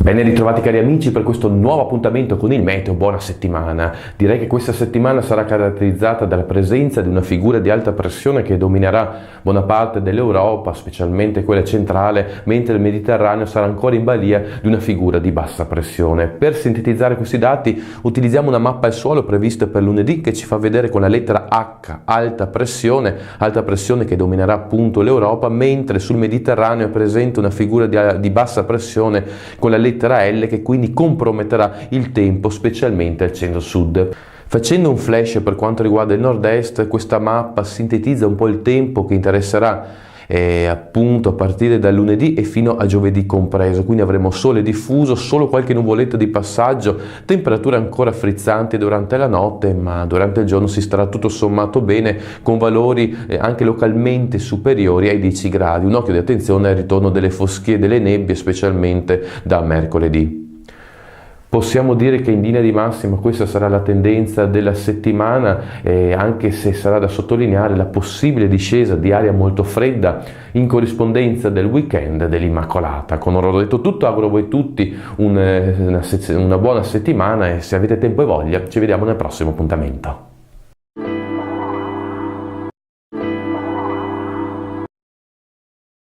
Ben ritrovati cari amici per questo nuovo appuntamento con il meteo. Buona settimana. Direi che questa settimana sarà caratterizzata dalla presenza di una figura di alta pressione che dominerà buona parte dell'Europa, specialmente quella centrale, mentre il Mediterraneo sarà ancora in balia di una figura di bassa pressione. Per sintetizzare questi dati utilizziamo una mappa al suolo prevista per lunedì che ci fa vedere con la lettera H alta pressione che dominerà appunto l'Europa, mentre sul Mediterraneo è presente una figura di bassa pressione con la lettera L che quindi comprometterà il tempo specialmente al centro-sud. Facendo un flash per quanto riguarda il nord-est, questa mappa sintetizza un po' il tempo che interesserà appunto a partire dal lunedì e fino a giovedì compreso, quindi avremo sole diffuso, solo qualche nuvoletta di passaggio, temperature ancora frizzanti durante la notte, ma durante il giorno si starà tutto sommato bene con valori anche localmente superiori ai 10 gradi. Un occhio di attenzione al ritorno delle foschie e delle nebbie, specialmente da mercoledì. Possiamo dire che in linea di massima questa sarà la tendenza della settimana, anche se sarà da sottolineare la possibile discesa di aria molto fredda in corrispondenza del weekend dell'Immacolata. Con ora detto tutto, auguro a voi tutti una buona settimana e se avete tempo e voglia ci vediamo nel prossimo appuntamento.